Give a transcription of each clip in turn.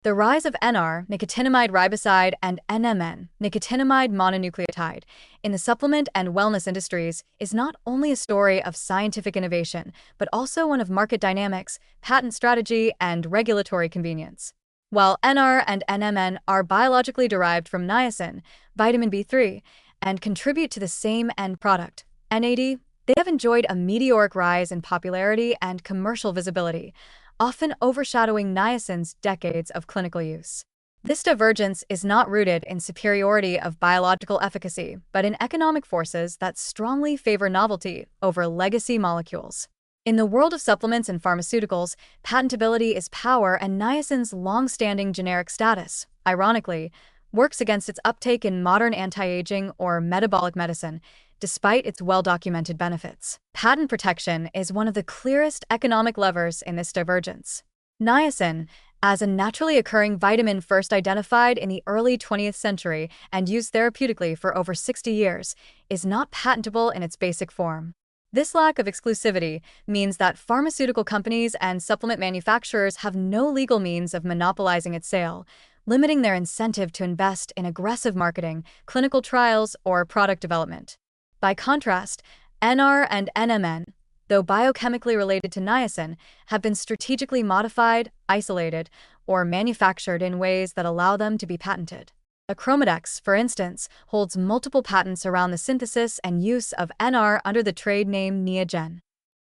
The rise of NR, nicotinamide riboside, and NMN, nicotinamide mononucleotide, in the supplement and wellness industries is not only a story of scientific innovation, but also one of market dynamics, patent strategy, and regulatory convenience. While NR and NMN are biologically derived from niacin, vitamin B3, and contribute to the same end product, NAD, they have enjoyed a meteoric rise in popularity and commercial visibility, often overshadowing niacin's decades of clinical use. This divergence is not rooted in superiority of biological efficacy, but in economic forces that strongly favor novelty over legacy molecules. In the world of supplements and pharmaceuticals, patentability is power, and niacin's long-standing generic status, ironically, works against its uptake in modern anti-aging or metabolic medicine, despite its well-documented benefits. Patent protection is one of the clearest economic levers in this divergence. Niacin, as a naturally occurring vitamin first identified in the early 20th century and used therapeutically for over 60 years, is not patentable in its basic form. This lack of exclusivity means that pharmaceutical companies and supplement manufacturers have no legal means of monopolizing its sale, limiting their incentive to invest in aggressive marketing, clinical trials, or product development. By contrast, NR and NMN, though biochemically related to niacin, have been strategically modified, isolated, or manufactured in ways that allow them to be patented. Acromedex, for instance, holds multiple patents around the synthesis and use of NR under the trade name Niacin.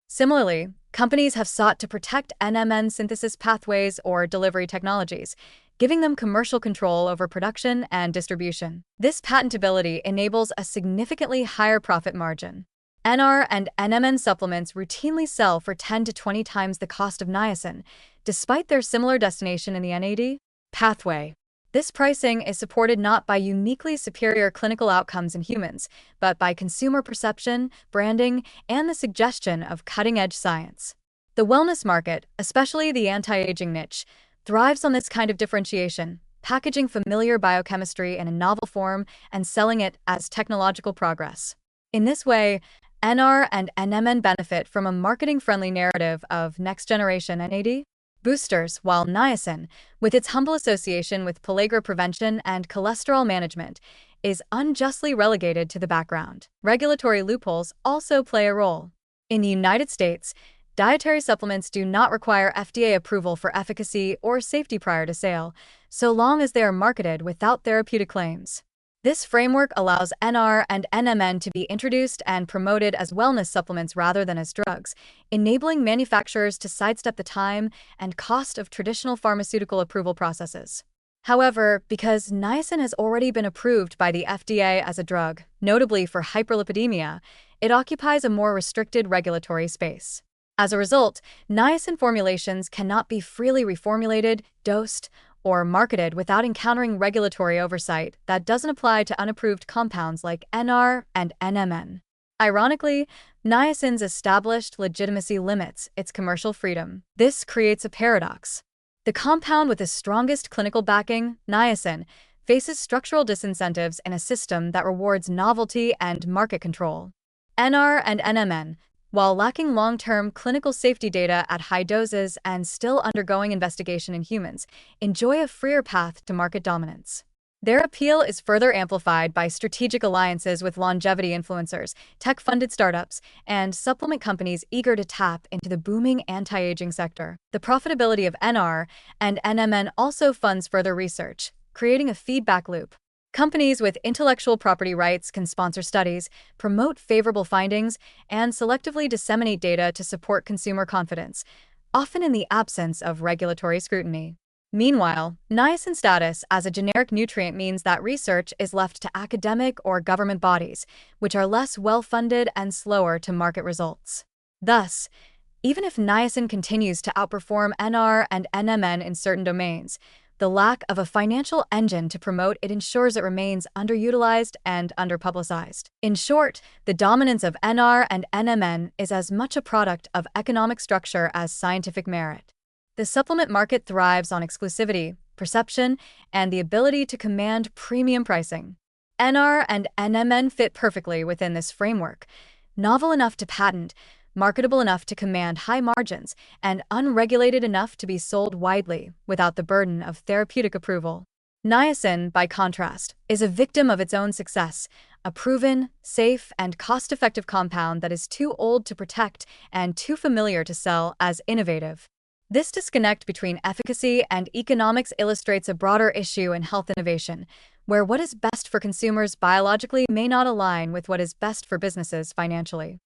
Similarly, companies have sought to protect NMN synthesis pathways or delivery technologies, giving them commercial control over production and distribution. This patentability enables a significantly higher profit margin. NR and NMN supplements routinely sell for 10 to 20 times the cost of niacin, despite their similar destination in the NAD pathway. This pricing is supported not by uniquely superior clinical outcomes in humans, but by consumer perception, branding, and the suggestion of cutting-edge science. The wellness market, especially the anti-aging niche, thrives on this kind of differentiation, packaging familiar biochemistry in a novel form and selling it as technological progress. In this way, NR and NMN benefit from a marketing-friendly narrative of next-generation NAD boosters, while niacin, with its humble association with pellagra prevention and cholesterol management, is unjustly relegated to the background. Regulatory loopholes also play a role. In the United States, dietary supplements do not require FDA approval for efficacy or safety prior to sale, so long as they are marketed without therapeutic claims. This framework allows NR and NMN to be introduced and promoted as wellness supplements rather than as drugs, enabling manufacturers to sidestep the time and cost of traditional pharmaceutical approval processes. However, because niacin has already been approved by the FDA as a drug, notably for hyperlipidemia, it occupies a more restricted regulatory space. As a result, niacin formulations cannot be freely reformulated, dosed, or marketed without encountering regulatory oversight that doesn't apply to unapproved compounds like NR and NMN. Ironically, niacin's established legitimacy limits its commercial freedom. This creates a paradox. The compound with the strongest clinical backing, niacin, faces structural disincentives in a system that rewards novelty and market control. NR and NMN, while lacking long-term clinical safety data at high doses and still undergoing investigation in humans, enjoy a freer path to market dominance. Their appeal is further amplified by strategic alliances with longevity influencers, tech-funded startups, and supplement companies eager to tap into the booming anti-aging sector. The profitability of NR and NMN also funds further research, creating a feedback loop. Companies with intellectual property rights can sponsor studies, promote favorable findings, and selectively disseminate data to support consumer confidence, often in the absence of regulatory scrutiny. Meanwhile, niacin's status as a generic nutrient means that research is left to academic or government bodies, which are less well-funded and slower to market results. Thus, even if niacin continues to outperform NR and NMN in certain domains, the lack of a financial engine to promote it ensures it remains underutilized and underpublicized. In short, the dominance of NR and NMN is as much a product of economic structure as scientific merit. The supplement market thrives on exclusivity, perception, and the ability to command premium pricing. NR and NMN fit perfectly within this framework, novel enough to patent, marketable enough to command high margins, and unregulated enough to be sold widely without the burden of therapeutic approval. Niacin, by contrast, is a victim of its own success, a proven, safe, and cost-effective compound that is too old to protect and too familiar to sell as innovative. This disconnect between efficacy and economics illustrates a broader issue in health innovation, where what is best for consumers biologically may not align with what is best for businesses financially.